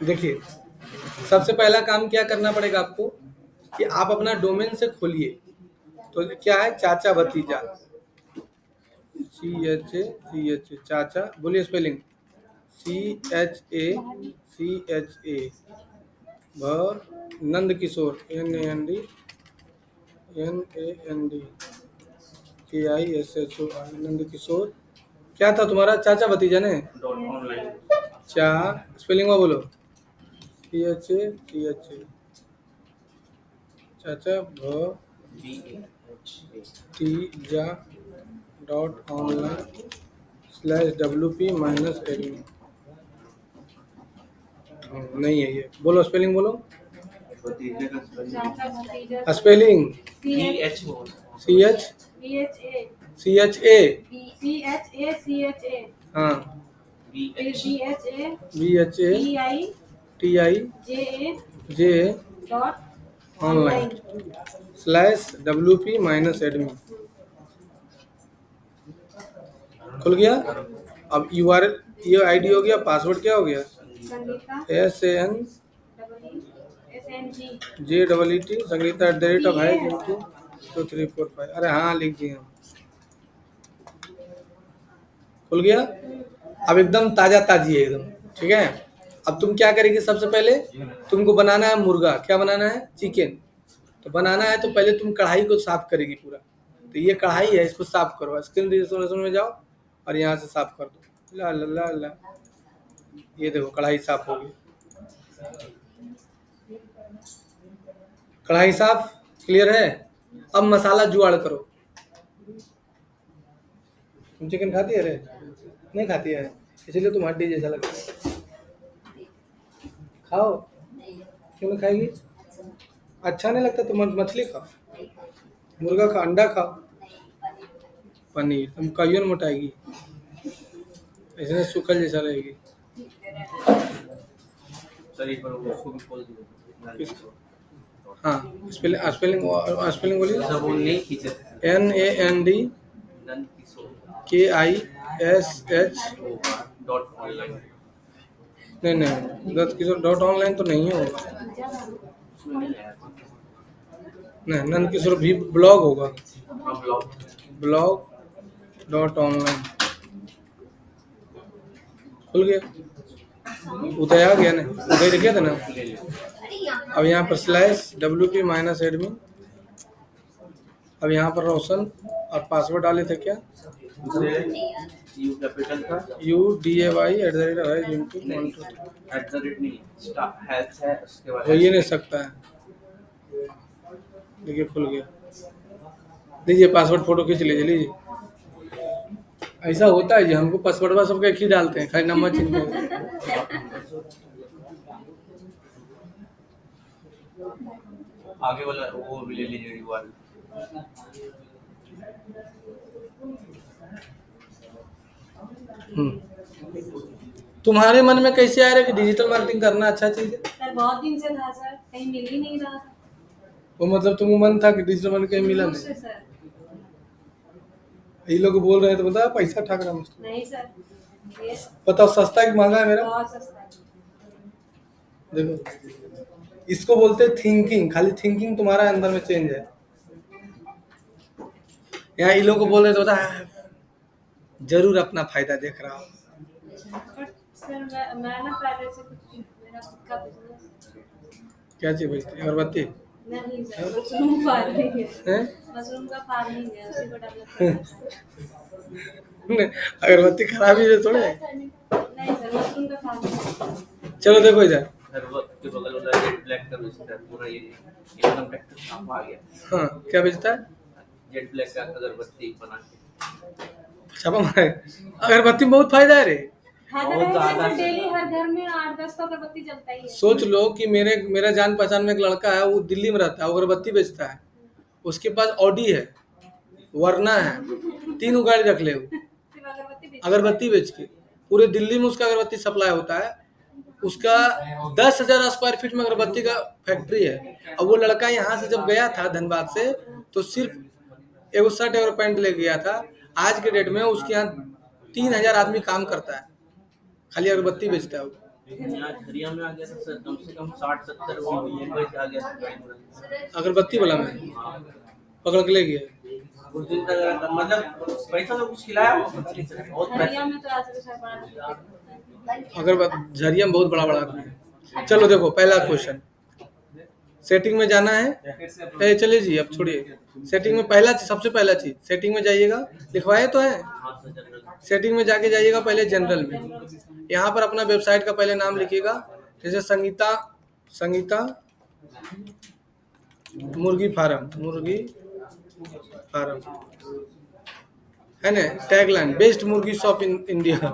देखिए, सबसे पहला काम क्या करना पड़ेगा आपको कि आप अपना डोमेन से खोलिए। तो क्या है, चाचा भतीजा, CHA चाचा, बोलिए spelling, CHA Nand Kishore, NANDKISHOR, Nand Kishore. क्या था तुम्हारा, चाचा भतीजा ने? चा, स्पेलिंग में बोलो, CHA चाचा भतीजा .online/WP-admin। नहीं है ये, बोलो स्पेलिंग बोलो, स्पेलिंग CHA हाँ, BHATIJA .online/WP-admin। खुल गया। अब URL, ये ID हो गया, पासवर्ड क्या हो गया, SANJEET संगीता @23455। अरे हाँ, लिख दिए हम। खुल गया। अब एकदम ताजा ताजी है एकदम, ठीक है। अब तुम क्या करेगी, सबसे पहले तुमको बनाना है मुर्गा। क्या बनाना है, चिकन। तो बनाना है तो पहले तुम कढ़ाई को साफ करेगी पूरा। तो ये कढ़ाई है, इसको साफ करो, स्क्रीन रिजोल्यूशन में जाओ और यहाँ से साफ कर दो। ला ला ला ला, ये देखो कढ़ाई साफ हो गई। कढ़ाई साफ, क्लियर है। अब मसाला जुगाड़ करो। तुम चिकन खाती है रे? नहीं खाती है, इसलिए तुम हड्डी जैसा लगता है। खाओ, क्यों नहीं खाएगी? अच्छा नहीं लगता तो मछली खाओ, मुर्गा खाओ, अंडा खाओ, पनीर। तुम कहियो न मोटाएगी, ऐसे सूखल जैसा रहेगी। हाँ, स्पेलिंग बोलिए, NANDKISH नहीं, दत्त किशोर .online तो नहीं होगा, नहीं, नंद किशोर भी ब्लॉग होगा, blog.online। खुल गया, उदय आ गया ना, उदय दिख गया था ना। अब यहाँ पर /WP-admin। अब यहाँ पर रोशन और पासवर्ड डाले थे क्या, UDAY हो ही नहीं सकता है। देखिए खुल गया, लीजिए पासवर्ड फोटो खींच लीजिए। ऐसा होता है जी, हमको पासवर्ड सबके एक ही डालते हैं, खाली नंबर चेंज कर। आगे वाला वो भी ले लीजिए URL। तुम्हारे मन में कैसे आ रहा है कि डिजिटल मार्केटिंग करना अच्छा चीज है? सर बहुत दिन से था सर, कहीं मिल ही नहीं रहा था। वो मतलब तुमको मन था कि डिजिटल मार्केटिंग कहीं मिला नहीं? सर ये लोग बोल रहे हैं तो बता, पैसा ठग रहा हूँ। नहीं सर, बताओ सस्ता कि महंगा है मेरा? बहुत सस्ता है। देखो, इसको बोलते हैं थिंकिंग। खाली थिंकिंग तुम्हारा अंदर में चेंज है। यहाँ इन लोग को बोल रहे तो बता, जरूर अपना फायदा देख रहा हूँ। सर मैं ना पहले से कुछ मेरा खुद का बिजनेस। क्या चीज बेचते हैं, अगरबत्ती? नहीं सर, मशरूम फार्मिंग है। मशरूम का फार्मिंग है, उसी को डेवलप करना है। अगरबत्ती खराब ही थोड़े। नहीं सर, मशरूम का फार्मिंग। चलो देखो इधर, के बगल वाला जेट ब्लैक का बेचता है पूरा, ये एकदम ट्रैक्टर छापा आ गया। हाँ, क्या बेचता है? जेट ब्लैक का अगरबत्ती बना के छापा मारे। अगरबत्ती में बहुत फायदा है रे। डेली हर घर में 8-10 तो अगरबत्ती जलता ही है। सोच लो कि मेरा जान पहचान में एक लड़का है, वो दिल्ली में रहता है, अगरबत्ती बेचता है। उसके पास ऑडी है, वरना है, 3 गाड़ी रख ले अगरबत्ती बेच के। पूरे दिल्ली में उसका अगरबत्ती सप्लाई होता है। उसका 10,000 स्क्वायर फीट में अगरबत्ती का फैक्ट्री है। और वो लड़का यहाँ से जब गया था धनबाद से, तो सिर्फ एगो शर्ट और पैंट ले गया था। आज के डेट में उसके यहाँ 3,000 आदमी काम करता है, खाली अगरबत्ती बेचता है वो। लेकिन यहाँ झरिया में आ गया तो सर कम से कम 60-70 वो लैंग्वेज आ गया था। अगरबत्ती वाला में हाँ, पकड़ के ले गया। कुछ दिन तक मतलब पैसा तो कुछ खिलाया वो पता नहीं चला, बहुत हरिया पैसा। में तो आज के साथ बड़ा अगरबत्ती झरिया में बहुत बड़ा बड़ा आदमी है। चलो देखो पहला क्वेश्चन, सेटिंग में जाना है। चलिए जी अब छोड़िए, सेटिंग में पहला सबसे पहला चीज सेटिंग में जाइएगा, लिखवाए तो है। हाँ सर जनरल। सेटिंग में जाके जाइएगा पहले जनरल में, यहाँ पर अपना वेबसाइट का पहले नाम लिखिएगा, जैसे संगीता संगीता मुर्गी फार्म है ना। टैगलाइन बेस्ट मुर्गी शॉप इन इंडिया,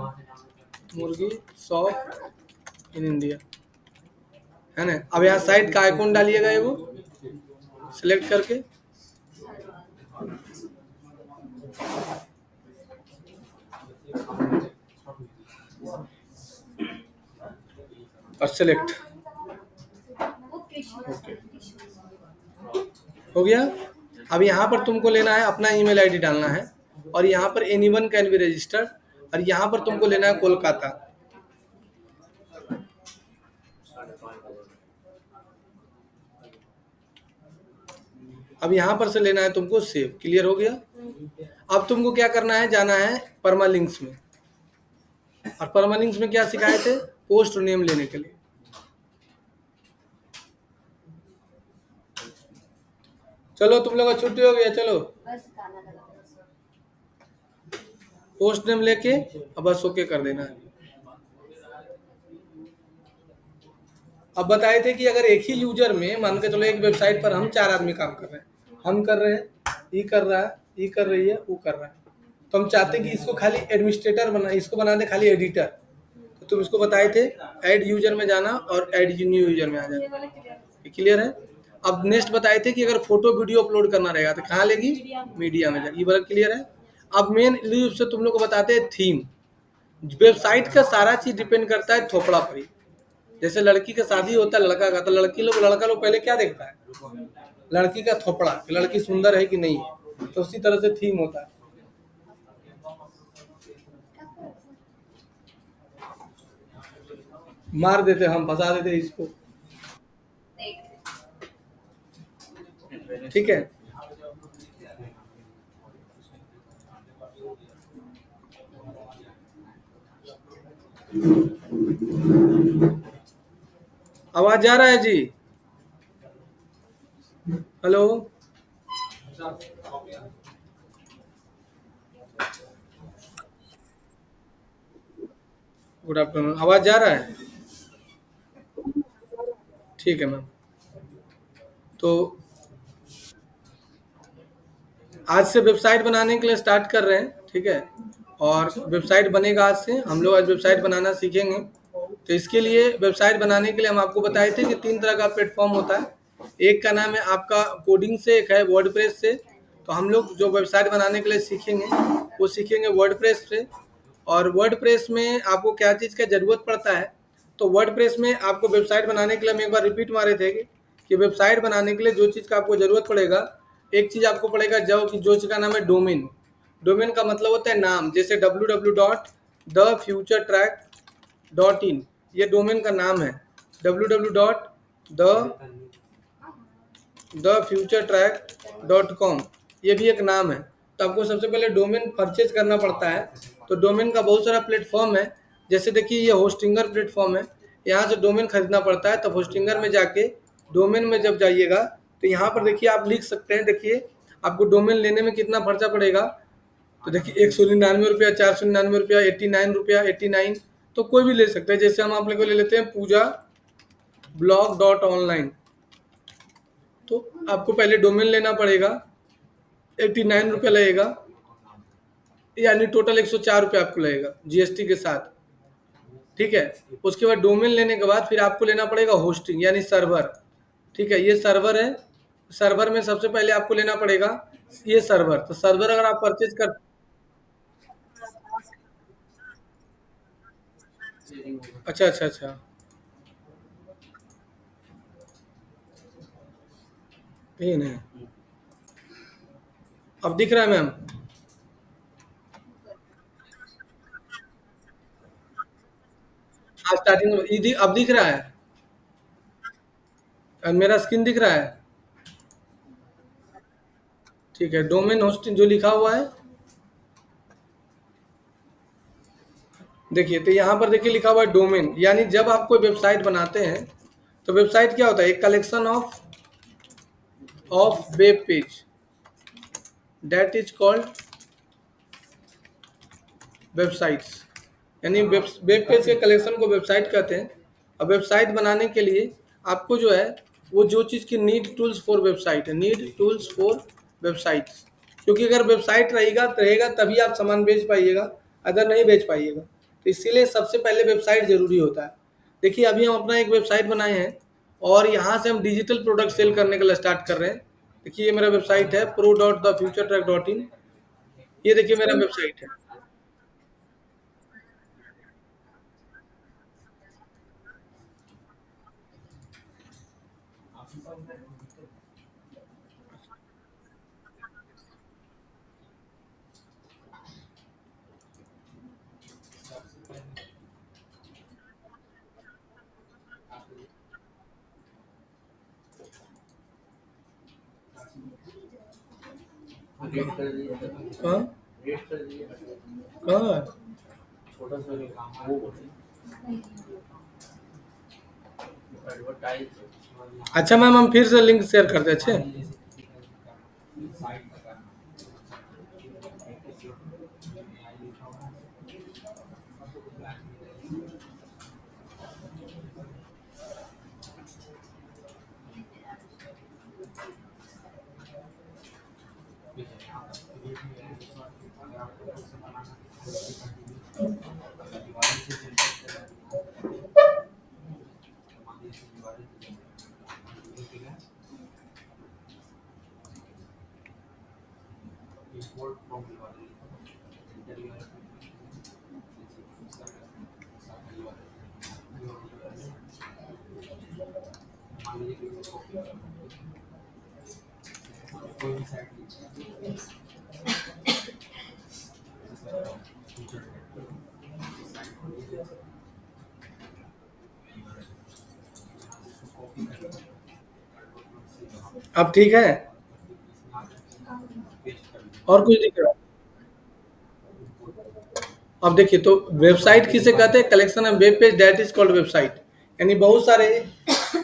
मुर्गी शॉप इन इंडिया है ना। अब यहाँ साइट का आइकॉन डालिएगा, एगो सिलेक्ट करके और सिलेक्ट हो गया। अब यहाँ पर तुमको लेना है अपना ईमेल आईडी डालना है, और यहाँ पर एनीवन कैन बी रजिस्टर्ड, और यहाँ पर तुमको लेना है कोलकाता। अब यहाँ पर से लेना है तुमको सेव। क्लियर हो गया। अब तुमको क्या करना है, जाना है परमालिंक्स में, और परमालिंक्स में क्या सिखाए थे, पोस्ट नेम लेने के लिए। चलो तुम लोग का छुट्टी हो गया, चलो पोस्ट नेम लेके अब बस ओके कर देना है। अब बताए थे कि अगर एक ही यूजर में मान के चलो एक वेबसाइट पर हम 4 आदमी काम कर रहे हैं, हम कर रहे हैं, ये कर रहा है, ये कर रही है, वो कर रहा है, तो हम चाहते हैं कि इसको खाली एडमिनिस्ट्रेटर बना, इसको बना दे खाली एडिटर। तो तुम इसको बताए थे ऐड यूजर में जाना और ऐड न्यू यूजर में आ जाना। ये क्लियर है। अब नेक्स्ट बताए थे कि अगर फोटो वीडियो अपलोड करना रहेगा तो कहाँ लेगी, मीडिया में जाएगी। ये बात क्लियर है। अब मेन रूप से तुम लोग को बताते हैं थीम। वेबसाइट का सारा चीज डिपेंड करता है थोपड़ा पर ही। जैसे लड़की का शादी होता है लड़का का, तो लड़का लोग पहले क्या देखता है, लड़की का थोपड़ा, लड़की सुंदर है कि नहीं है। तो उसी तरह से थीम होता है। मार देते हम, फंसा देते इसको, ठीक है। आवाज जा रहा है जी, हेलो। गुड आफ्टरनून, आवाज जा रहा है, ठीक है मैम। तो आज से वेबसाइट बनाने के लिए स्टार्ट कर रहे हैं, ठीक है। और वेबसाइट बनेगा आज से, हम लोग आज वेबसाइट बनाना सीखेंगे। तो इसके लिए वेबसाइट बनाने के लिए हम आपको बताए थे कि 3 तरह का प्लेटफॉर्म होता है। एक का नाम है आपका कोडिंग से, एक है वर्डप्रेस से। तो हम लोग जो वेबसाइट बनाने के लिए सीखेंगे वो सीखेंगे वर्डप्रेस से। और वर्डप्रेस में आपको क्या चीज़ का ज़रूरत पड़ता है, तो वर्डप्रेस में आपको वेबसाइट बनाने के लिए हम एक बार रिपीट मारे थे कि वेबसाइट बनाने के लिए जो चीज़ का आपको ज़रूरत पड़ेगा, एक चीज़ आपको पड़ेगा जो चीज़ का नाम है डोमेन। डोमेन का मतलब होता है नाम, जैसे www.thefuturetrack.in, ये डोमेन का नाम है। www.thefuturetrack.com, ये भी एक नाम है। तो आपको सबसे पहले डोमेन परचेज करना पड़ता है। तो डोमेन का बहुत सारा प्लेटफॉर्म है, जैसे देखिए ये होस्टिंगर प्लेटफॉर्म है, यहाँ से डोमेन खरीदना पड़ता है। तो होस्टिंगर में जाके डोमेन में जब जाइएगा तो यहाँ पर देखिए आप लिख सकते हैं, देखिए आपको डोमेन लेने में कितना खर्चा पड़ेगा। तो देखिए 199 रुपया, 499 रुपया, 89 रुपया, 89, तो कोई भी ले सकते हैं। जैसे हम आप लोग को ले लेते हैं पूजा blog.online, तो आपको पहले डोमेन लेना पड़ेगा, 89 रुपया लगेगा, यानी टोटल 104 रुपया आपको लगेगा जीएसटी के साथ, ठीक है। उसके बाद डोमेन लेने के बाद फिर आपको लेना पड़ेगा होस्टिंग यानी सर्वर, ठीक है। ये सर्वर है, सर्वर में सबसे पहले आपको लेना पड़ेगा ये सर्वर। तो सर्वर अगर आप परचेज कर, अच्छा अच्छा अच्छा, ये नहीं, अब दिख रहा है मैम। हाँ स्टार्टिंग में अब दिख रहा है, मेरा स्क्रीन दिख रहा है। ठीक है, डोमेन होस्टिंग जो लिखा हुआ है, देखिए तो यहाँ पर देखिए लिखा हुआ है डोमेन, यानी जब आप कोई वेबसाइट बनाते हैं तो वेबसाइट क्या होता है, एक collection of web page, that is called websites, यानी वेब पेज के कलेक्शन को वेबसाइट कहते हैं। और वेबसाइट बनाने के लिए आपको जो है वो जो चीज़ की नीड टूल्स फॉर वेबसाइट है, नीड टूल्स फॉर वेबसाइट्स, क्योंकि अगर वेबसाइट रहेगा तभी आप सामान बेच पाइएगा, अगर नहीं बेच पाइएगा। तो इसीलिए सबसे पहले वेबसाइट ज़रूरी होता है। देखिए अभी हम अपना एक वेबसाइट बनाए हैं और यहाँ से हम डिजिटल प्रोडक्ट सेल करने के लिए स्टार्ट कर रहे हैं। देखिए ये मेरा वेबसाइट है pro.thefuturetrack.in, ये देखिए मेरा वेबसाइट है। रेट कर दिया, कहाँ रेट कर दिया, कहाँ है? छोटा सा वो एडवर्टाइज। अच्छा मैम हम फिर से लिंक शेयर करते हैं। अच्छे अब ठीक है, और कुछ दिख रहा है? अब देखिए तो वेबसाइट किसे कहते हैं, collection of web page that is called website, यानी बहुत सारे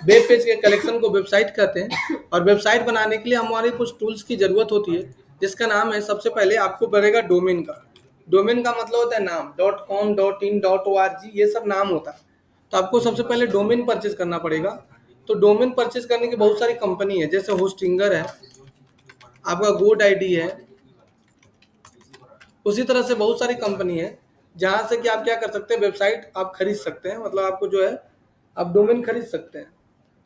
वेब पेज के कलेक्शन को वेबसाइट कहते हैं। और वेबसाइट बनाने के लिए हमारे कुछ टूल्स की जरूरत होती है, जिसका नाम है, सबसे पहले आपको पड़ेगा डोमेन का। डोमेन का मतलब होता है नाम, .com .in .org ये सब नाम होता है। तो आपको सबसे पहले डोमेन परचेज करना पड़ेगा। तो डोमेन परचेज करने की बहुत सारी कंपनी है, जैसे होस्टिंगर है, आपका गोड आईडी है, उसी तरह से बहुत सारी कंपनी है जहाँ से कि आप क्या कर सकते हैं, वेबसाइट आप खरीद सकते हैं, मतलब आपको जो है आप डोमेन खरीद सकते हैं।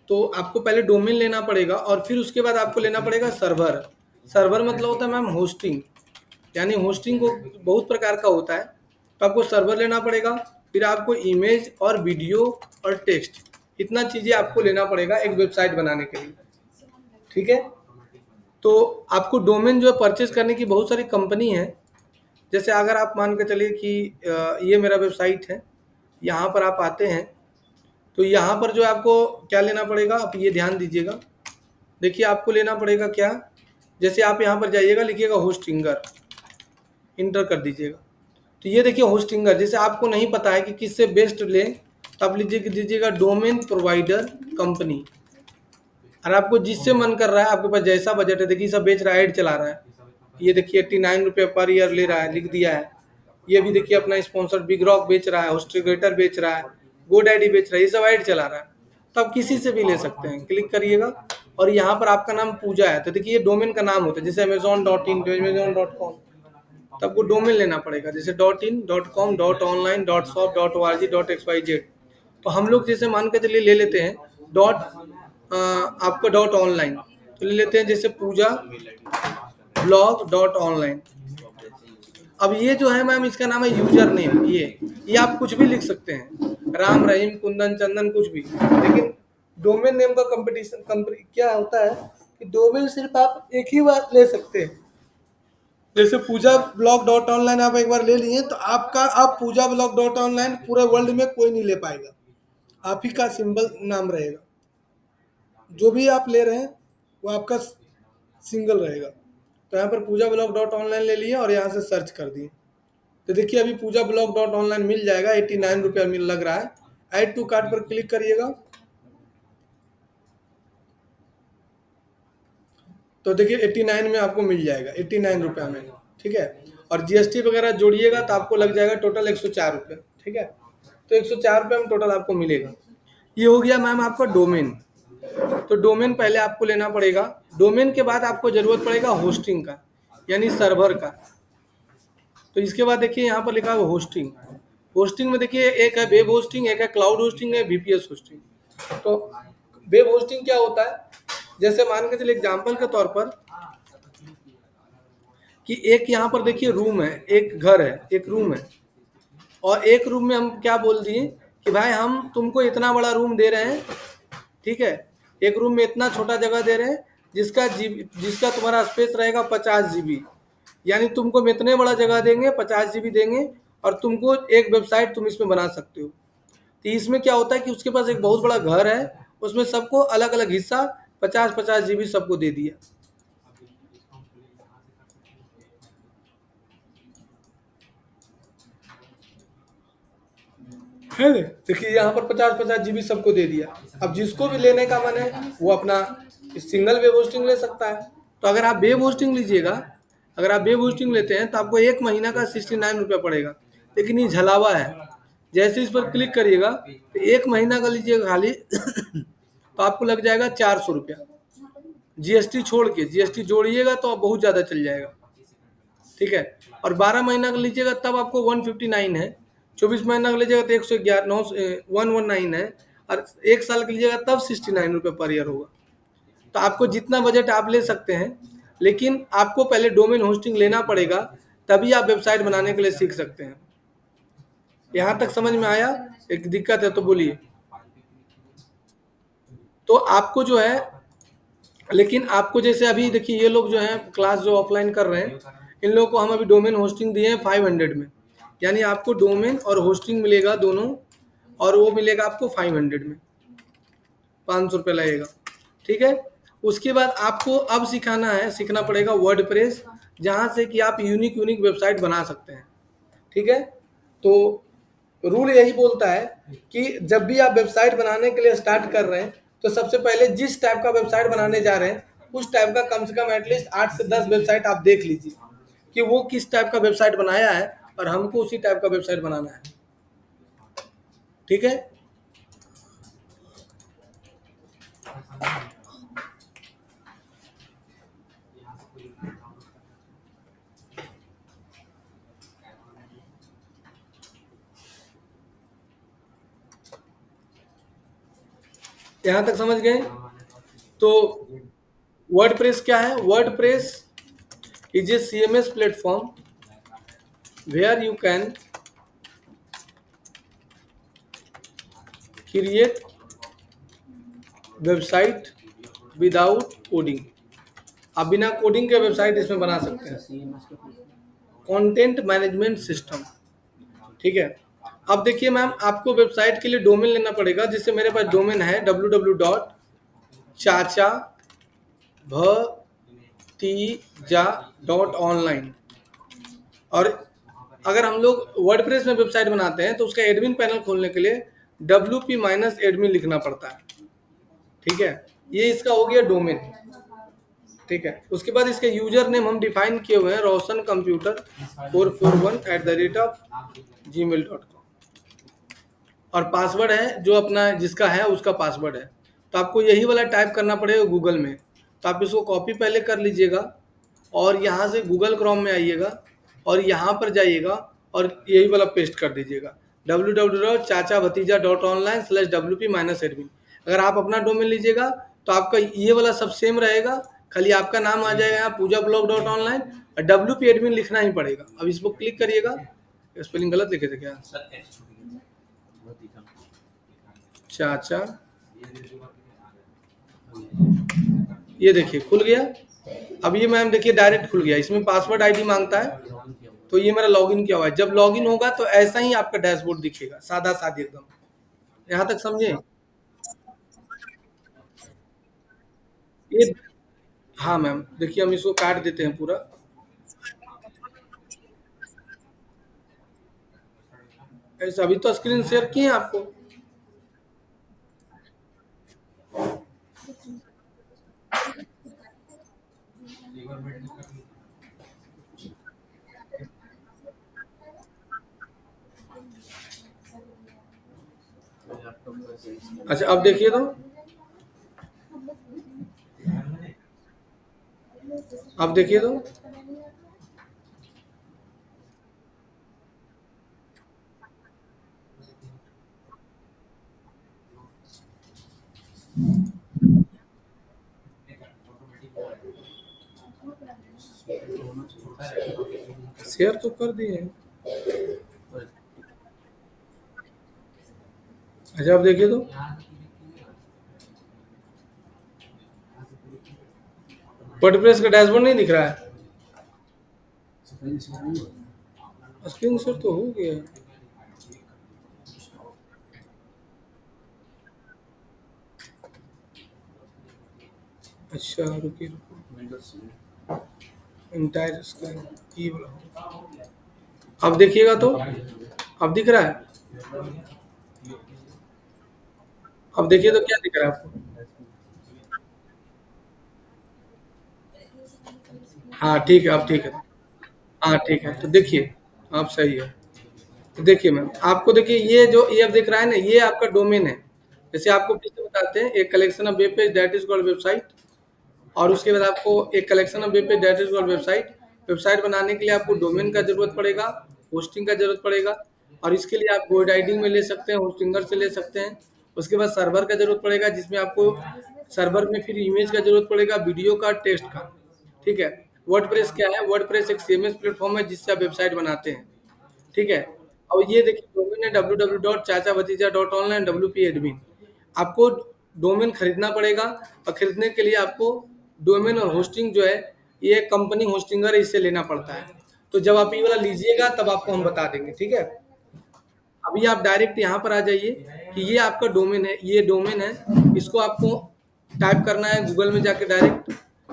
तो आपको पहले डोमेन लेना पड़ेगा और फिर उसके बाद आपको लेना पड़ेगा सर्वर। सर्वर मतलब होता है मैम होस्टिंग, यानी होस्टिंग को बहुत प्रकार का होता है। तो आपको सर्वर लेना पड़ेगा, फिर आपको इमेज और वीडियो और टेक्स्ट, इतना चीज़ें आपको लेना पड़ेगा एक वेबसाइट बनाने के लिए। ठीक है, तो आपको डोमेन जो है परचेज करने की बहुत सारी कंपनी है। जैसे अगर आप मान के चलिए कि ये मेरा वेबसाइट है, यहाँ पर आप आते हैं तो यहाँ पर जो आपको क्या लेना पड़ेगा, आप ये ध्यान दीजिएगा। देखिए आपको लेना पड़ेगा क्या, जैसे आप यहाँ पर जाइएगा, लिखिएगा होस्टिंगर, इंटर कर दीजिएगा। तो ये देखिए होस्टिंगर, जैसे आपको नहीं पता है कि किससे बेस्ट लें, तो आप दीजिएगा डोमेन प्रोवाइडर कंपनी। और आपको जिससे मन कर रहा है, आपके पास जैसा बजट है, देखिए सब बेच रहा है, ऐड चला रहा है। ये देखिए 89 रुपये पर ईयर ले रहा है, लिख दिया है। ये भी देखिए अपना स्पॉन्सर बिग रॉक बेच रहा है, होस्टिगेटर बेच रहा है, गोड आईडी बेच रहा है, ये सब ऐड चला रहा है। तो आप किसी से भी ले सकते हैं, क्लिक करिएगा और यहाँ पर आपका नाम पूजा है, तो देखिए ये डोमेन का नाम होता है, जैसे अमेजोन.in amazon.com। तो आपको डोमेन लेना पड़ेगा, जैसे .in .com .online .shop .org .xyz। तो हम लोग जैसे मान के चलिए ले लेते हैं आपका .online, तो ले लेते हैं जैसे पूजा ब्लॉग .online। अब ये जो है मैम, इसका नाम है यूजर नेम, ये आप कुछ भी लिख सकते हैं, राम रहीम कुंदन चंदन कुछ भी। लेकिन डोमेन नेम का कंपटीशन क्या होता है कि डोमेन सिर्फ आप एक ही बार ले सकते हैं, जैसे पूजा ब्लॉग डॉट ऑनलाइन आप एक बार ले लिए तो आपका अब पूजा ब्लॉग डॉट ऑनलाइन पूरे वर्ल्ड में कोई नहीं ले पाएगा, आप ही का सिंबल नाम रहेगा। जो भी आप ले रहे हैं वो आपका सिंगल रहेगा। तो यहाँ पर पूजा ब्लॉग डॉट ऑनलाइन ले लिए और यहाँ से सर्च कर दिए तो देखिए अभी पूजा ब्लॉग डॉट ऑनलाइन मिल जाएगा, 89 रुपया मिल लग रहा है। ऐड टू कार्ट पर क्लिक करिएगा तो देखिए 89 में आपको मिल जाएगा, 89 रुपया में, ठीक है। और जीएसटी वगैरह जोड़िएगा तो आपको लग जाएगा टोटल 104 रुपये, ठीक है। तो 104 रुपये में टोटल आपको मिलेगा। ये हो गया मैम आपका डोमेन। तो डोमेन पहले आपको लेना पड़ेगा, डोमेन के बाद आपको जरूरत पड़ेगा होस्टिंग का, यानी सर्वर का। तो इसके बाद देखिए यहाँ पर लिखा है होस्टिंग। होस्टिंग में देखिए एक है वेब होस्टिंग, एक है क्लाउड होस्टिंग, है वीपीएस होस्टिंग। तो वेब होस्टिंग क्या होता है, जैसे मान के चलिए एग्जाम्पल के तौर पर कि एक यहाँ पर देखिए रूम है, एक घर है, एक रूम है, और एक रूम में हम क्या बोल दिए कि भाई हम तुमको इतना बड़ा रूम दे रहे हैं, ठीक है। एक रूम में इतना छोटा जगह दे रहे हैं जिसका तुम्हारा स्पेस रहेगा 50 GB, यानी तुमको हम इतने बड़ा जगह देंगे, 50 GB देंगे और तुमको एक वेबसाइट तुम इसमें बना सकते हो। तो इसमें क्या होता है कि उसके पास एक बहुत बड़ा घर है, उसमें सबको अलग अलग हिस्सा 50-50 GB सबको दे दिया। है ना, देखिए यहाँ पर 50-50 GB सबको दे दिया। अब जिसको भी लेने का मन है वो अपना सिंगल वेब होस्टिंग ले सकता है। तो अगर आप वेब होस्टिंग लीजिएगा, अगर आप वेब होस्टिंग लेते हैं तो आपको एक महीना का 69 रुपया पड़ेगा, लेकिन ये झलावा है। जैसे इस पर क्लिक करिएगा तो एक महीना का लीजिएगा खाली तो आपको लग जाएगा 400 रुपया, जीएसटी छोड़ के। जीएसटी जोड़िएगा तो आप बहुत ज़्यादा चल जाएगा, ठीक है। और 12 महीना का लीजिएगा तब आपको 159 है, 24 महीना का लीजिएगा तो 119 है, और एक साल का लीजिएगा तब 69 रुपये पर ईयर होगा। तो आपको जितना बजट आप ले सकते हैं, लेकिन आपको पहले डोमेन होस्टिंग लेना पड़ेगा, तभी आप वेबसाइट बनाने के लिए सीख सकते हैं। यहाँ तक समझ में आया? एक दिक्कत है तो बोलिए। तो आपको जो है, लेकिन आपको जैसे अभी देखिए ये लोग जो हैं क्लास जो ऑफलाइन कर रहे हैं, इन लोगों को हम अभी डोमेन होस्टिंग दिए हैं 500 में, यानी आपको डोमेन और होस्टिंग मिलेगा दोनों, और वो मिलेगा आपको 500 में, 500 रुपये लगेगा, ठीक है। उसके बाद आपको अब सीखना पड़ेगा वर्डप्रेस, जहाँ से कि आप यूनिक वेबसाइट बना सकते हैं, ठीक है। तो रूल यही बोलता है कि जब भी आप वेबसाइट बनाने के लिए स्टार्ट कर रहे हैं तो सबसे पहले जिस टाइप का वेबसाइट बनाने जा रहे हैं उस टाइप का कम से कम एटलीस्ट 8 से 10 वेबसाइट आप देख लीजिए कि वो किस टाइप का वेबसाइट बनाया है, और हमको उसी टाइप का वेबसाइट बनाना है, ठीक है। यहाँ तक समझ गए? तो वर्डप्रेस क्या है? WordPress is a CMS platform where you can create website without coding। आप बिना कोडिंग के वेबसाइट इसमें बना सकते हैं। कंटेंट मैनेजमेंट सिस्टम, ठीक है। अब देखिए मैम, आपको वेबसाइट के लिए डोमेन लेना पड़ेगा। जिससे मेरे पास डोमेन है www.chachabhatija.online। और अगर हम लोग वर्डप्रेस में वेबसाइट बनाते हैं तो उसका एडमिन पैनल खोलने के लिए WP-admin लिखना पड़ता है, ठीक है। ये इसका हो गया डोमेन, ठीक है। उसके बाद इसके यूजर नेम हम डिफाइन किए हुए हैं roshancomputer441@gmail.com, और पासवर्ड है जो अपना जिसका है उसका पासवर्ड है। तो आपको यही वाला टाइप करना पड़ेगा गूगल में। तो आप इसको कॉपी पहले कर लीजिएगा और यहाँ से गूगल क्रोम में आइएगा और यहाँ पर जाइएगा और यही वाला पेस्ट कर दीजिएगा www.chachabhatija.online/wp-admin। अगर आप अपना डोमेन लीजिएगा तो आपका ये वाला सब सेम रहेगा, खाली आपका नाम आ जाएगा यहाँ पूजा ब्लॉग डॉट ऑनलाइन, और WP-admin लिखना ही पड़ेगा। अब इस पर क्लिक करिएगा। स्पेलिंग गलत लिखे थे क्या? चाचा, ये देखिए खुल गया। अब ये मैम देखिए डायरेक्ट खुल गया, इसमें पासवर्ड आईडी मांगता है, लॉगिन किया हुआ तो ये मेरा लॉगिन किया हुआ है। जब लॉगिन होगा तो ऐसा ही आपका डैशबोर्ड दिखेगा, सादा सादी एकदम। यहाँ तक समझे? ये हाँ मैम, देखिए हम इसको काट देते हैं पूरा। ऐसा अभी तो स्क्रीन शेयर किए हैं आपको। लैपटॉप का सही अच्छा अब देखिए तो, अब देखिए तो, शेयर तो कर दिए हैं। अच्छा अब देखिए तो, वर्डप्रेस का डैशबोर्ड नहीं दिख रहा है। स्क्रीन शेयर तो हो गया। अच्छा रुकिए रुकिए, विंडोज इंटायर स्क्रीन ये वाला, अब देखिएगा तो, अब दिख रहा है। अब देखिए तो क्या दिख रहा है आपको? हाँ ठीक है, अब ठीक है। हाँ ठीक है, तो देखिए आप सही है। तो देखिए मैम, आपको देखिए ये जो ये अब दिख रहा है ना, ये आपका डोमेन है। जैसे आपको फिर से बताते हैं, एक collection of web page that is called website, और उसके बाद आपको एक collection of web page that is called website. Website बनाने के लिए आपको डोमेन का जरूरत पड़ेगा, होस्टिंग का जरूरत पड़ेगा, और इसके लिए आप GoDaddy में ले सकते हैं, होस्टिंगर से ले सकते हैं। उसके बाद सर्वर का जरूरत पड़ेगा, जिसमें आपको सर्वर में फिर इमेज का जरूरत पड़ेगा, वीडियो का, टेक्स्ट का। ठीक है। वर्डप्रेस क्या है? वर्डप्रेस एक सीएमएस प्लेटफॉर्म है जिससे आप वेबसाइट बनाते हैं। ठीक है। और ये देखिए डोमेन है www.chachabatija.online WP एडमिन। आपको डोमेन खरीदना पड़ेगा, और खरीदने के लिए आपको डोमेन और होस्टिंग जो है, ये कंपनी होस्टिंगर है, इससे लेना पड़ता है। तो जब आप ये वाला लीजिएगा तब आपको हम बता देंगे। ठीक है। अभी आप डायरेक्ट यहाँ पर आ जाइए कि ये आपका डोमेन है, ये डोमेन है। इसको आपको टाइप करना है गूगल में जाके डायरेक्ट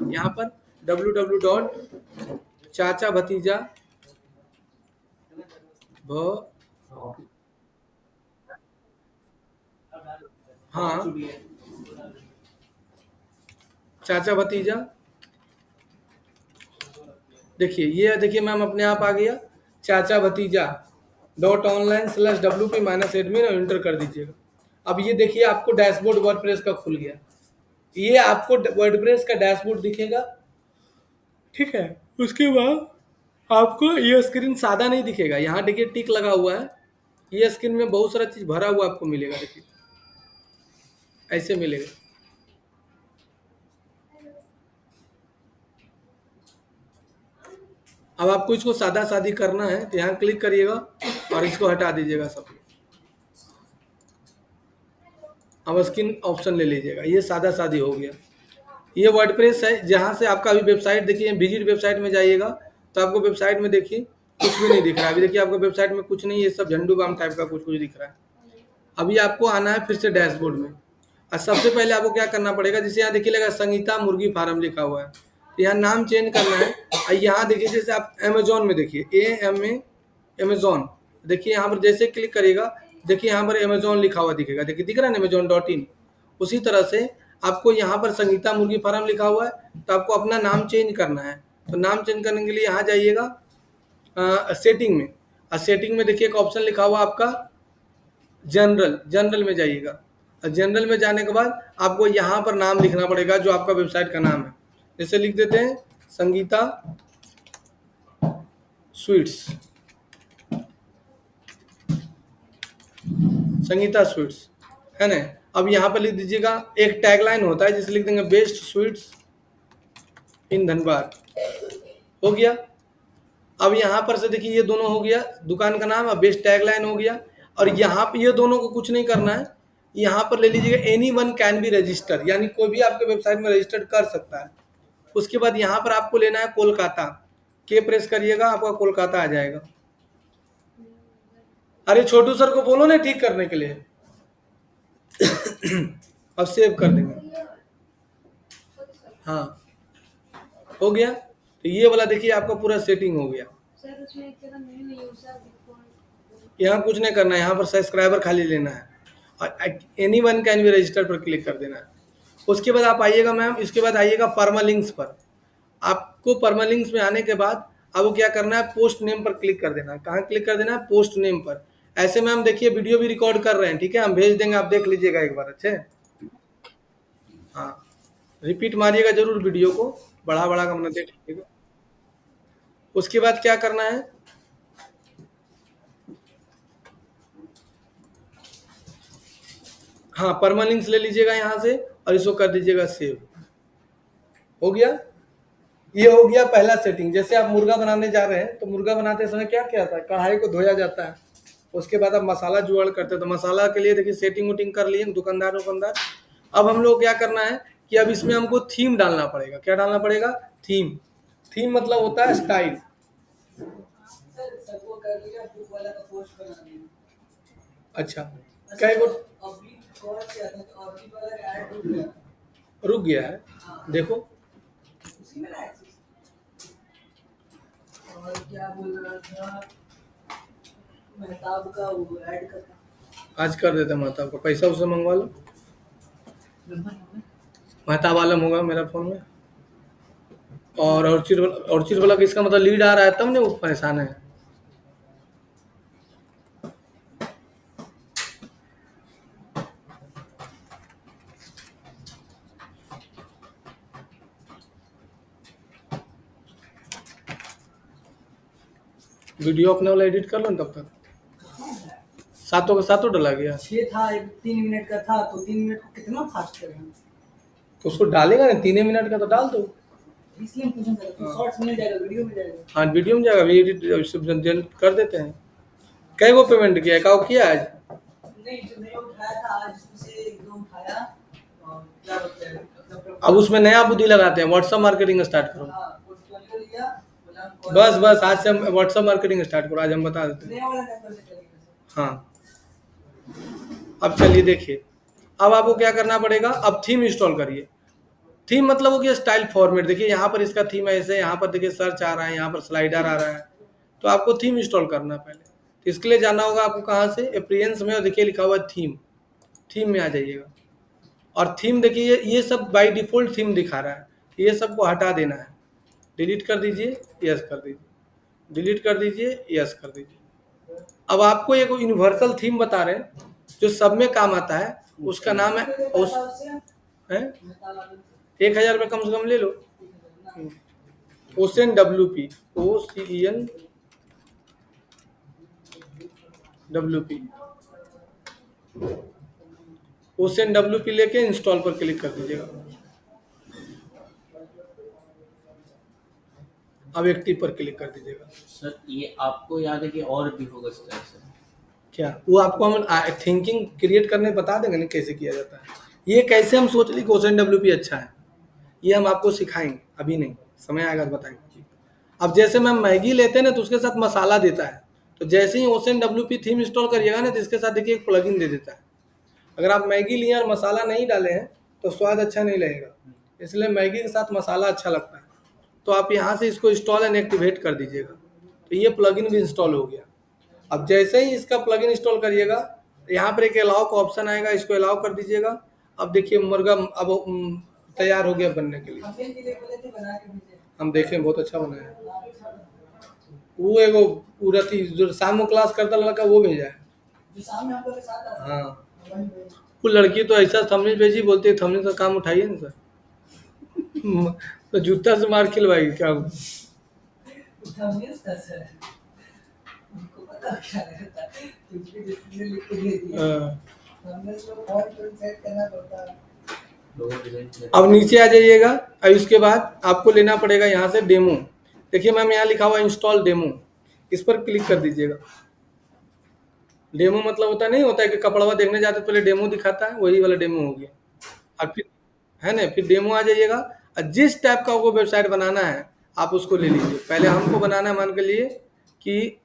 यहाँ पर www.chachabatija हाँ चाचा भतीजा, देखिए ये देखिए मैम अपने आप आ गया चाचा भतीजा .online/WP -admin और इंटर कर दीजिएगा। अब ये देखिए आपको डैशबोर्ड वर्डप्रेस का खुल गया। ये आपको वर्डप्रेस का डैशबोर्ड दिखेगा। ठीक है। उसके बाद आपको ये स्क्रीन सादा नहीं दिखेगा, यहाँ देखिए टिक लगा हुआ है। ये स्क्रीन में बहुत सारा चीज भरा हुआ आपको मिलेगा, देखिए ऐसे मिलेगा। अब आपको इसको सादा सादी करना है तो यहाँ क्लिक करिएगा और इसको हटा दीजिएगा सब। अब स्क्रीन ऑप्शन ले लीजिएगा, ये सादा सादी हो गया। ये वर्डप्रेस है, जहाँ से आपका अभी वेबसाइट देखिए, विजिट वेबसाइट में जाइएगा तो आपको वेबसाइट में देखिए कुछ भी नहीं दिख रहा है। अभी देखिए आपको वेबसाइट में कुछ नहीं, ये सब झंडू बाम टाइप का कुछ कुछ दिख रहा है। अभी आपको आना है फिर से डैशबोर्ड में, और सबसे पहले आपको क्या करना पड़ेगा, जैसे यहाँ देखिए लगा संगीता मुर्गी फार्म लिखा हुआ है, तो यहाँ नाम चेंज करना है। और यहाँ देखिए जैसे आप अमेजोन में देखिए AMA अमेजोन, देखिए यहाँ पर जैसे क्लिक करिएगा, देखिए यहाँ पर अमेजोन लिखा हुआ दिखेगा, देखिए दिख रहा है amazon.in। उसी तरह से आपको यहाँ पर संगीता मुर्गी फार्म लिखा हुआ है, तो आपको अपना नाम चेंज करना है। तो नाम चेंज करने के लिए यहाँ जाइएगा सेटिंग में, और सेटिंग में देखिए एक ऑप्शन लिखा हुआ आपका जनरल में जाइएगा। और जनरल में जाने के बाद आपको यहाँ पर नाम लिखना पड़ेगा जो आपका वेबसाइट का नाम है। जैसे लिख देते हैं संगीता स्वीट्स, संगीता स्वीट्स है ना। अब यहाँ पर लिख दीजिएगा, एक टैगलाइन होता है जिसे लिख देंगे बेस्ट स्वीट्स इन धनबाद, हो गया। अब यहाँ पर से देखिए ये दोनों हो गया दुकान का नाम, और बेस्ट टैगलाइन हो गया। और यहाँ पे ये दोनों को कुछ नहीं करना है, यहाँ पर ले लीजिएगा एनीवन कैन बी रजिस्टर, यानी कोई भी आपके वेबसाइट में रजिस्टर्ड कर सकता है। उसके बाद यहाँ पर आपको लेना है कोलकाता, के प्रेस करिएगा, आपका कोलकाता आ जाएगा। अरे छोटू सर को बोलो ना ठीक करने के लिए। अब सेव कर देंगे। हाँ हो गया। तो ये वाला देखिए आपका पूरा सेटिंग हो गया। सर उसमें एक जगह नहीं यूजर डिफॉल्ट, यहाँ कुछ नहीं करना है, यहाँ पर सब्सक्राइबर खाली लेना है और एनीवन कैन बी रजिस्टर पर क्लिक कर देना है। उसके बाद आप आइएगा मैम, इसके बाद आइएगा परमालिंक्स पर। आपको परमालिंक्स में आने के बाद आपको क्या करना है, पोस्ट नेम पर क्लिक कर देना है। कहाँ क्लिक कर देना है, पोस्ट नेम पर। ऐसे में हम देखिए वीडियो भी रिकॉर्ड कर रहे हैं, ठीक है, हम भेज देंगे, आप देख लीजिएगा एक बार। अच्छे, हाँ रिपीट मारिएगा जरूर वीडियो को, बढ़ा बढ़ा कर देख लीजिएगा। उसके बाद क्या करना है, हाँ परमालिंक्स ले लीजिएगा यहाँ से और इसको कर दीजिएगा सेव। हो गया, ये हो गया पहला सेटिंग। जैसे आप मुर्गा बनाने जा रहे हैं तो मुर्गा बनाते समय क्या क्या आता है, कढ़ाई को धोया जाता है, उसके बाद आप मसाला जुगाड़ करते हैं। तो मसाला के लिए देखिए सेटिंग वोटिंग कर लिए दुकानदार। अब हम लोग क्या करना है कि अब इसमें हमको थीम डालना पड़ेगा। क्या डालना पड़ेगा, थीम। थीम मतलब होता है स्टाइल। अच्छा क्या वो रुक गया है, देखो। और क्या बोल रहा था, मेहताब का वो ऐड करना। आज कर देते हैं मेहताब का, पैसा उसे मंगवा लो। मेहताब आलम होगा मेरा फोन में। और ऑर्चिड वाला किसका मतलब लीड आ रहा है तब नहीं वो परेशान है। वीडियो अपने वाला एडिट कर लो तब तक। सातों का सातों डला गया, 6 था, 3 मिनट का था, तो 3 मिनट को कितना फास्ट करेंगे? तो उसको डालेगा ना 3 मिनट का, तो डाल दो। इसलिए हम पूछना चाहते हैं, शॉर्ट्स में जाएगा, वीडियो में जाएगा। हाँ वीडियो में जाएगा, एडिट कर देते हैं। कई वो पेमेंट किया है, का किया आज? नहीं, जो नहीं उठाया था आज से 1-2 उठाया। और क्या बोलते हैं, अब उसमें नया बुद्धि लगाते हैं, व्हाट्सएप मार्केटिंग स्टार्ट करो। हाँ, वो कर लिया, बोला हम बस बस आज से हम व्हाट्सएप मार्केटिंग स्टार्ट करो, आज हम बता देते हैं। नया वाला नेटवर्क से करेंगे। हाँ अब चलिए देखिए, अब आपको क्या करना पड़ेगा, अब थीम इंस्टॉल करिए। थीम मतलब हो गया स्टाइल फॉर्मेट। देखिए यहाँ पर इसका थीम ऐसे, यहाँ पर देखिए सर्च आ रहा है, यहाँ पर स्लाइडर आ रहा है। तो आपको थीम इंस्टॉल करना है पहले। तो इसके लिए जाना होगा आपको कहाँ से, एप्रियंस में, और देखिए लिखा हुआ है थीम। थीम में आ जाइएगा और थीम देखिए ये सब बाय डिफ़ॉल्ट थीम दिखा रहा है, ये सबको हटा देना है। डिलीट कर दीजिए, यस कर दीजिए, डिलीट कर दीजिए, यस कर दीजिए। अब आपको एक यूनिवर्सल थीम बता रहे हैं जो सब में काम आता है, उसका नाम है हैं 1000 रुपये कम से कम ले लो। OCEN WP, OCEN WP, OCEN WP लेके इंस्टॉल पर क्लिक कर दीजिएगा। अब एक्टिव पर क्लिक कर दीजिएगा। सर ये आपको याद है कि और भी होगा इस तरह से? क्या वो आपको हम थिंकिंग क्रिएट करने बता देंगे ना कैसे किया जाता है। ये कैसे हम सोच ली कि ओसेन WP अच्छा है, ये हम आपको सिखाएंगे, अभी नहीं, समय आएगा तो बताएंगे। अब जैसे मैं मैगी लेते हैं ना तो उसके साथ मसाला देता है, तो जैसे ही ओसेन WP थीम इंस्टॉल करिएगा ना तो इसके साथ देखिए एक प्लगइन दे देता है। अगर आप मैगी लिए और मसाला नहीं डाले हैं तो स्वाद अच्छा नहीं लगेगा, इसलिए मैगी के साथ मसाला अच्छा लगता है। तो आप यहाँ से इसको इंस्टॉल एंड एक्टिवेट कर दीजिएगा, तो ये प्लगइन भी इंस्टॉल हो गया। अब जैसे ही इसका प्लगइन इंस्टॉल करिएगा, यहाँ पर एक अलाउ का ऑप्शन आएगा, इसको अलाउ कर दीजिएगा। अब देखिए मुर्गा अब तैयार हो गया बनने के लिए। हम देखें बहुत अच्छा बनाया है। वो एगो पूरा जो शाम को क्लास करता लड़का वो भेजा है, जो सामने हम लोग के साथ आता है। हाँ वो लड़की तो ऐसा थंबनेल भेजी, बोलती है थंबनेल का काम उठाइए ना सर। तो जूता से मार खिलवाएगी क्या? थंबनेल्स कैसे है? उनको पता क्या रहता है, कुछ भी डिस्प्ले लिख के दे दिया। थंबनेल्स को फॉन्ट सेट करना पड़ता है। अब नीचे आ जाइएगा। अब इसके बाद आपको लेना पड़ेगा यहाँ से डेमो। देखिए मैम यहाँ लिखा हुआ इंस्टॉल डेमो, इस पर क्लिक कर दीजिएगा। डेमो मतलब होता नहीं होता है कि कपड़वा देखने जाते पहले डेमो दिखाता है, वही वाला डेमो हो गया। अब फिर है ना, फिर डेमो आ जाइएगा। जिस टाइप का वो वेबसाइट बनाना है आप उसको ले लीजिए। पहले हमको बनाना है, मान के लिए कि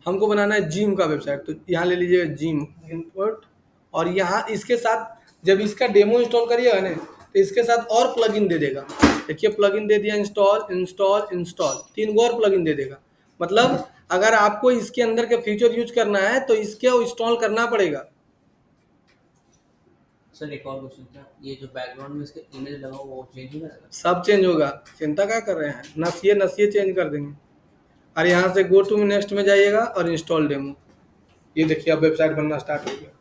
हमको बनाना है जिम का वेबसाइट, तो यहाँ ले लीजिएगा जिम इंपोर्ट, और यहाँ इसके साथ जब इसका डेमो इंस्टॉल करिएगा ना तो इसके साथ और प्लगइन दे देगा। देखिए प्लगइन दे दिया, इंस्टॉल इंस्टॉल इंस्टॉल, 3 गो और प्लगइन दे देगा। मतलब अगर आपको इसके अंदर के फीचर यूज करना है तो इसके इंस्टॉल करना पड़ेगा। सर एक और क्वेश्चन था, ये जो बैकग्राउंड में इसके इमेज लगा हुआ वो चेंज हो जाएगा? सब चेंज होगा, चिंता क्या कर रहे हैं, नसिए चेंज कर देंगे। और यहाँ से गो टू नेक्स्ट में जाइएगा और इंस्टॉल डेमो, ये देखिए अब वेबसाइट बनना स्टार्ट हो गया।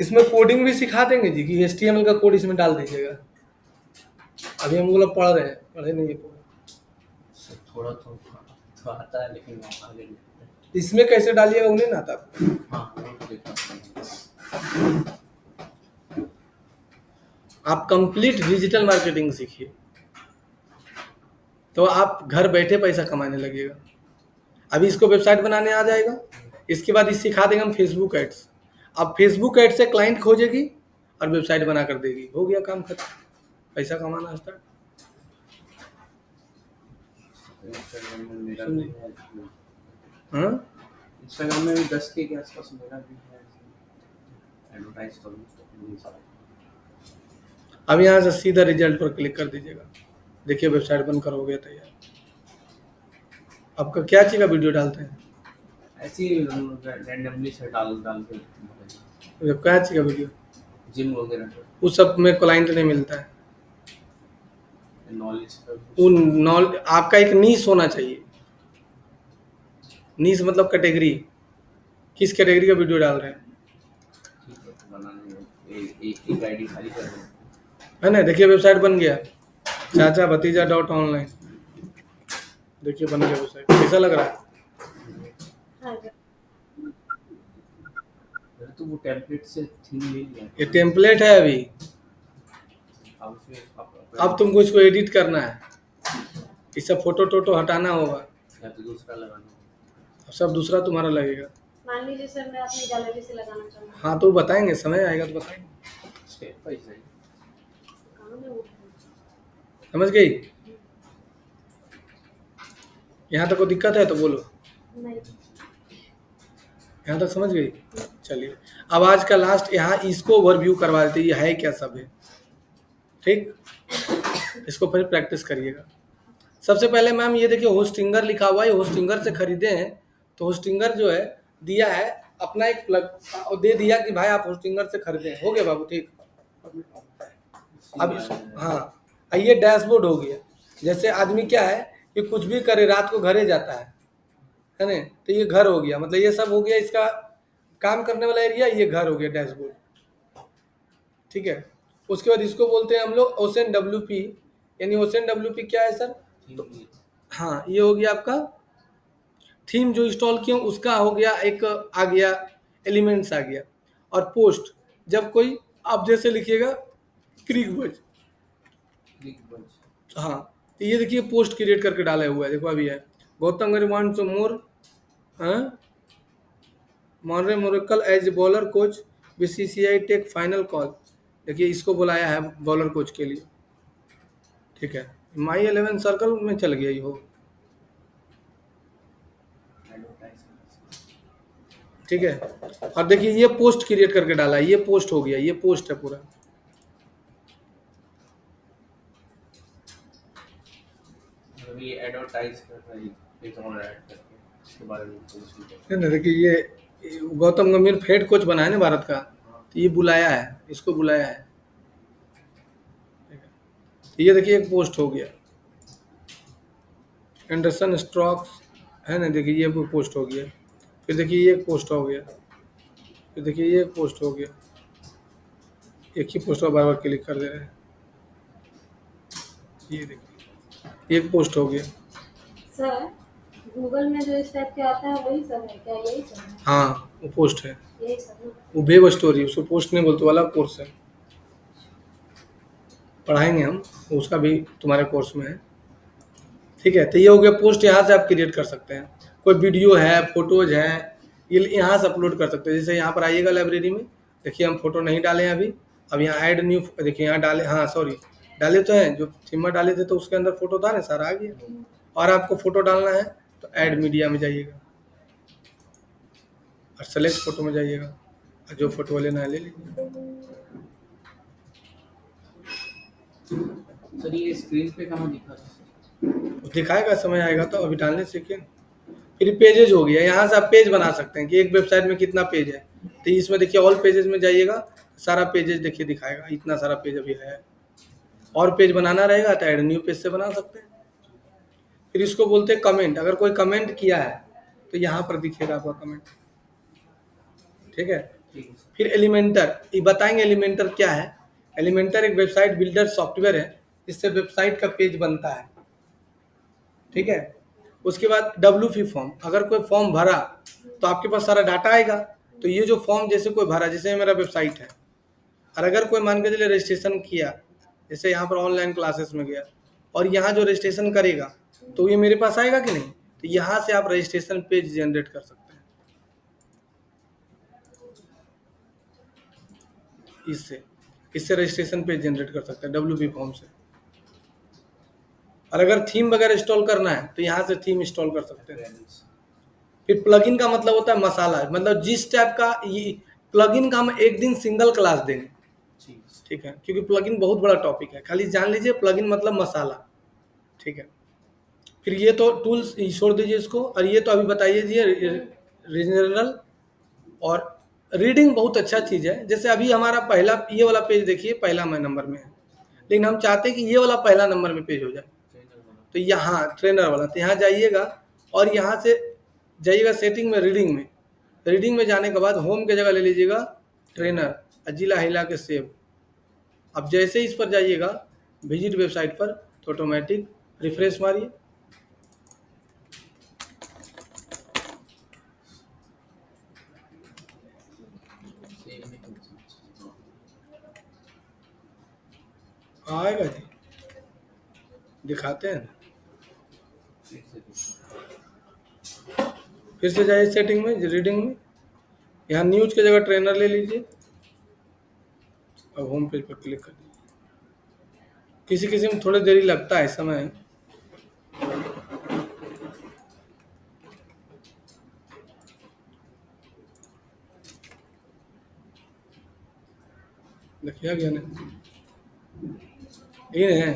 इसमें कोडिंग भी सिखा देंगे जी कि HTML का कोड इसमें डाल दीजिएगा। अभी हम लोग पढ़ रहे हैं, पढ़े नहीं है पूरा। सर थोड़ा तो आता है लेकिन आगे नहीं। इसमें कैसे डालिएगा उन्हें ना आता। हाँ वो तो देखा। आप कंप्लीट डिजिटल मार्केटिंग सीखिए तो आप घर बैठे पैसा कमाने लगेगा। अभी इसको वेबसाइट बनाने आ जाएगा, इसके बाद इस सिखा देंगे हम फेसबुक एड्स। अब फेसबुक एड से क्लाइंट खोजेगी और वेबसाइट बना कर देगी, हो गया काम खत्म, पैसा कमाना स्टार्ट। इंस्टाग्राम में मेरा भी है, हाँ इंस्टाग्राम में भी 10 के आसपास मेरा भी है एडवर्टाइज तो नहीं सारा। अब यहाँ से सीधा रिजल्ट पर क्लिक कर दीजिएगा, देखिए वेबसाइट बनकर हो गया तैयार। आपका क्या चीज़ का वीडियो डालते हैं, ऐसे ही रैंडमली से डाल के क्या चीज़ का वीडियो, जिम वगैरह उस सब में क्लाइंट नहीं मिलता है। नॉलेज आपका एक नीश होना चाहिए, नीश मतलब कैटेगरी, किस कैटेगरी का वीडियो डाल रहे हैं, ठीक है बनाने एक आईडी खाली कर रहे हैं है ना। देखिए वेबसाइट बन गया, चाचा भतीजा .online, देखिए बन गया वेबसाइट। कैसा लग रहा है? हाँ, तो वो टेम्पलेट से थीम ले लिया ये टेम्पलेट है अभी, अब तुमको इसको एडिट करना है, इससे फोटो टोटो हटाना होगा, या तो दूसरा लगाना होगा। अब सब दूसरा तुम्हारा लगेगा। मान लीजिए सर मैं अपनी गैलरी से लगाना चाहूँ, हाँ तो बताएंगे, समय आएगा तो बताएंगे। स्टेप बाय स्टेप कहाँ में वो समझ गई? यहाँ तक कोई दिक्कत है तो बोलो, नहीं। यहाँ तक समझ गई? चलिए अब आज का लास्ट यहाँ इसको ओवरव्यू करवा देते, ये है क्या सब है, ठीक। इसको फिर प्रैक्टिस करिएगा। सबसे पहले मैम ये देखिए होस्टिंगर लिखा हुआ है, होस्टिंगर से खरीदे हैं तो होस्टिंगर जो है दिया है अपना एक प्लग दे दिया कि भाई आप होस्टिंगर से खरीदे, हो गया बाबू, ठीक। अब हाँ ये डैशबोर्ड हो गया। जैसे आदमी क्या है कि कुछ भी करे रात को घरे जाता है ना, तो ये घर हो गया, मतलब ये सब हो गया इसका काम करने वाला एरिया, ये घर हो गया डैशबोर्ड, ठीक है। उसके बाद इसको बोलते हैं हम लोग ओशन WP, यानी ओशन WP क्या है सर? तो हाँ ये हो गया आपका थीम जो इंस्टॉल किया उसका हो गया, एक आ गया एलिमेंट्स आ गया। और पोस्ट जब कोई आप जैसे लिखिएगा क्रिकबज, हाँ तो ये देखिए पोस्ट क्रिएट करके डाला हुआ है, देखो अभी है गौतम गरीवान to more Morne Morkel as bowler coach BCCI take final call, देखिए इसको बुलाया है बॉलर कोच के लिए, ठीक है। माई 11 सर्कल में चल गया ये हो, ठीक है। और देखिए ये पोस्ट क्रिएट करके डाला है, ये पोस्ट हो गया, ये पोस्ट है पूरा, ये एडवर्टाइज कर रही है एक और ऐड करके इसके बारे में पोस्ट ना। देखिए ये गौतम गंभीर हेड कोच बना है ना भारत का, तो ये बुलाया है, इसको बुलाया है, तो ये देखिए एक पोस्ट हो गया। एंडरसन स्ट्रोक्स है ना, देखिए ये पोस्ट हो गया। फिर देखिए ये पोस्ट हो गया, फिर देखिए ये पोस्ट हो गया, एक ही पोस्ट पर बार बार क्लिक कर दे रहे हैं, ये देखिए एक पोस्ट हो गया। सर गूगल में जो इस टाइप के आता है वही सब है क्या, यही सब है? हाँ वो पोस्ट है, यही सब ना? वो वेब स्टोरी, उसको पोस्ट नहीं बोलते, वाला कोर्स है, पढ़ाएंगे हम, उसका भी तुम्हारे कोर्स में है, ठीक है। तो ये हो गया पोस्ट, यहाँ से आप क्रिएट कर सकते हैं, कोई वीडियो है फोटोज है ये यहाँ से अपलोड कर सकते हैं। जैसे यहाँ पर आइएगा लाइब्रेरी में देखिए हम फोटो नहीं डाले हैं अभी। अब यहाँ ऐड न्यू, देखिए यहाँ डाले, हाँ सॉरी डाले तो हैं, जो थीम में डाले थे तो उसके अंदर फोटो था ना, सारा आ गया। और आपको फोटो डालना है तो ऐड मीडिया में जाइएगा और सेलेक्ट फोटो में जाइएगा, और जो फोटो लेना है ले लीजिए। सर ये स्क्रीन पे कहाँ दिखा रहा है? दिखाएगा, समय आएगा तो, अभी डालने सीखिए। फिर पेजेज हो गया, यहाँ से आप पेज बना सकते हैं कि एक वेबसाइट में कितना पेज है। तो इसमें देखिए ऑल पेजेस में जाइएगा, सारा पेजेस देखिए दिखाएगा, इतना सारा पेज अभी है। और पेज बनाना रहेगा तो ऐड न्यू पेज से बना सकते हैं। फिर इसको बोलते हैं कमेंट। अगर कोई कमेंट किया है तो यहाँ पर दिखेगा आपका कमेंट, ठीक है। ठीक है सर। फिर एलिमेंटर, ये बताएंगे एलिमेंटर क्या है। एलिमेंटर एक वेबसाइट बिल्डर सॉफ्टवेयर है, जिससे वेबसाइट का पेज बनता है, ठीक है। उसके बाद WP फॉर्म, अगर कोई फॉर्म भरा तो आपके पास सारा डाटा आएगा। तो ये जो फॉर्म जैसे कोई भरा, जैसे मेरा वेबसाइट है, और अगर कोई मान के चलिए रजिस्ट्रेशन किया, जैसे यहाँ पर ऑनलाइन क्लासेस में गया और यहाँ जो रजिस्ट्रेशन करेगा तो ये मेरे पास आएगा कि नहीं। तो यहाँ से आप रजिस्ट्रेशन पेज जनरेट कर सकते हैं इससे रजिस्ट्रेशन पेज जनरेट कर सकते हैं WP फॉर्म से। और अगर थीम वगैरह इंस्टॉल करना है तो यहाँ से थीम इंस्टॉल कर सकते हैं। फिर प्लगइन का मतलब होता है मसाला, मतलब जिस टाइप का, ये प्लगइन का हम एक दिन सिंगल क्लास देंगे, ठीक है, क्योंकि प्लगइन बहुत बड़ा टॉपिक है। खाली जान लीजिए प्लगइन मतलब मसाला, ठीक है। फिर ये तो टूल्स छोड़ दीजिए इसको, और ये तो अभी बताइए रीजनरल। और रीडिंग बहुत अच्छा चीज़ है। जैसे अभी हमारा पहला ये वाला पेज देखिए, पहला नंबर में है, लेकिन हम चाहते हैं कि ये वाला पहला नंबर में पेज हो जाए। तो यहाँ ट्रेनर वाला, तो यहाँ जाइएगा और यहाँ से जाइएगा सेटिंग में, रीडिंग में जाने के बाद होम के जगह ले लीजिएगा ट्रेनर, जिला हिला के सेव। अब जैसे इस पर जाइएगा विजिट वेबसाइट पर तो ऑटोमेटिक रिफ्रेश मारिए, आएगा जी, दिखाते हैं। फिर से जाइए सेटिंग में, रीडिंग में, यहाँ न्यूज की जगह ट्रेनर ले लीजिए। अब होम पेज पर क्लिक कर दीजिए। किसी में थोड़ी देरी लगता है समय, देखिए गया ना, ये है।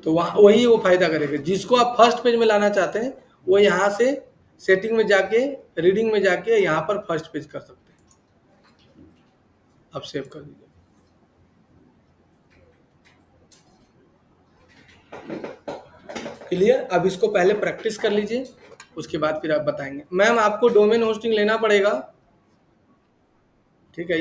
तो वहाँ वही वो फायदा करेगा। जिसको आप फर्स्ट पेज में लाना चाहते हैं वो यहाँ से सेटिंग में जाके, रीडिंग में जाके यहाँ पर फर्स्ट पेज कर सकते हैं। अब सेव कर दीजिए। क्लियर। अब इसको पहले प्रैक्टिस कर लीजिए, उसके बाद फिर आप बताएंगे। मैम आपको डोमेन होस्टिंग लेना पड़ेगा